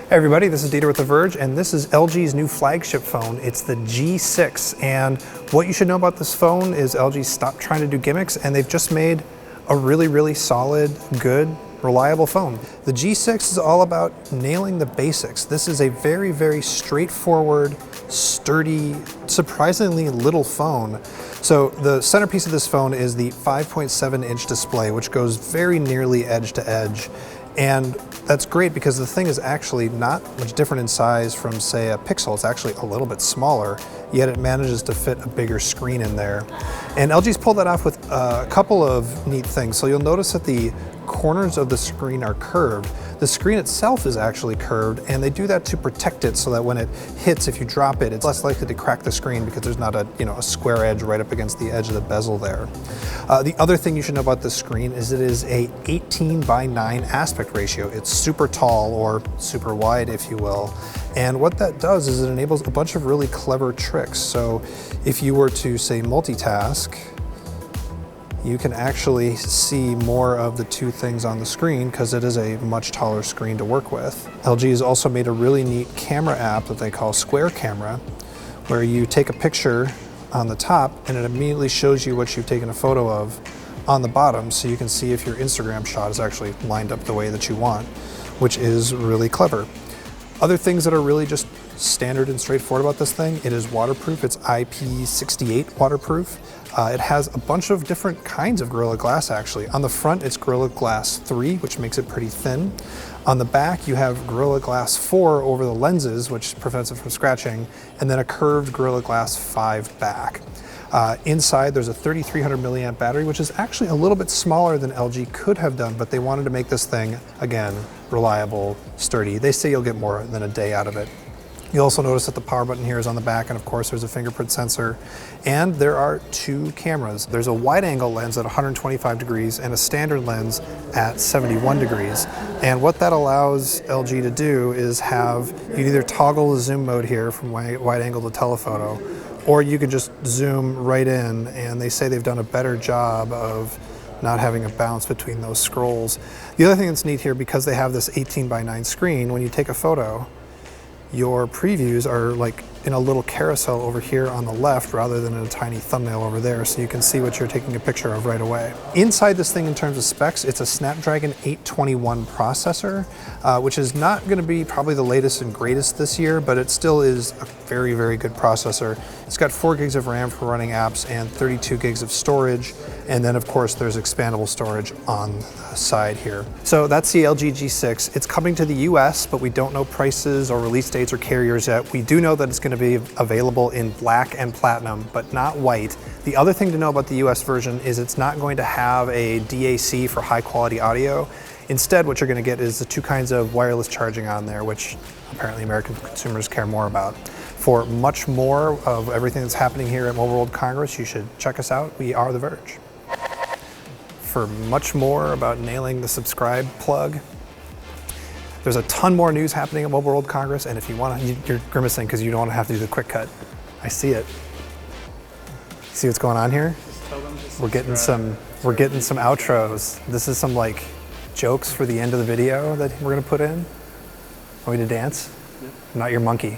Hey everybody, this is Dieter with The Verge, and this is LG's new flagship phone. It's the G6, and what you should know about this phone is LG stopped trying to do gimmicks, and they've just made a really solid, good, reliable phone. The G6 is all about nailing the basics. This is a very straightforward, sturdy, surprisingly little phone. So the centerpiece of this phone is the 5.7-inch display, which goes very nearly edge to edge. And that's great because the thing is actually not much different in size from, say, a Pixel. It's actually a little bit smaller, yet it manages to fit a bigger screen in there. And LG's pulled that off with a couple of neat things. So you'll notice that the corners of the screen are curved. The screen itself is actually curved, and they do that to protect it so that when it hits, if you drop it, it's less likely to crack the screen because there's not a square edge right up against the edge of the bezel there. The other thing you should know about this screen is it is a 18:9 aspect ratio. It's super tall, or super wide if you will. And what that does is it enables a bunch of really clever tricks. So if you were to, say, multitask, you can actually see more of the two things on the screen because it is a much taller screen to work with. LG has also made a really neat camera app that they call Square Camera, where you take a picture on the top and it immediately shows you what you've taken a photo of on the bottom, so you can see if your Instagram shot is actually lined up the way that you want, which is really clever. Other things that are really just standard and straightforward about this thing, it is waterproof. It's IP68 waterproof. It has a bunch of different kinds of Gorilla Glass actually. On the front, it's Gorilla Glass 3, which makes it pretty thin. On the back, you have Gorilla Glass 4 over the lenses, which prevents it from scratching, and then a curved Gorilla Glass 5 back. Inside, there's a 3300 milliamp battery, which is actually a little bit smaller than LG could have done, but they wanted to make this thing, again, reliable, sturdy. They say you'll get more than a day out of it. You'll also notice that the power button here is on the back, and of course there's a fingerprint sensor. And there are two cameras. There's a wide angle lens at 125 degrees and a standard lens at 71 degrees. And what that allows LG to do is have, you can either toggle the zoom mode here from wide angle to telephoto, or you could just zoom right in, and they say they've done a better job of not having a bounce between those scrolls. The other thing that's neat here, because they have this 18:9 screen, when you take a photo, your previews are like in a little carousel over here on the left rather than in a tiny thumbnail over there, so you can see what you're taking a picture of right away. Inside this thing in terms of specs, it's a Snapdragon 821 processor, which is not going to be probably the latest and greatest this year, but it still is a very good processor. It's got 4 gigs of RAM for running apps and 32 gigs of storage, and then of course there's expandable storage on the side here. So that's the LG G6. It's coming to the US, but we don't know prices or release dates or carriers yet. We do know that it's going to be available in black and platinum, but not white. The other thing to know about the US version is it's not going to have a DAC for high quality audio. Instead, what you're going to get is the 2 kinds of wireless charging on there, which apparently American consumers care more about. For much more of everything that's happening here at Mobile World Congress, you should check us out. We are The Verge. For much more about nailing the subscribe plug, there's a ton more news happening at Mobile World Congress, and if you want to, you're grimacing because you don't want to have to do the quick cut. I see it. See what's going on here? We're getting some outros. This is some like jokes for the end of the video that we're gonna put in. Want me to dance? Yeah. I'm not your monkey.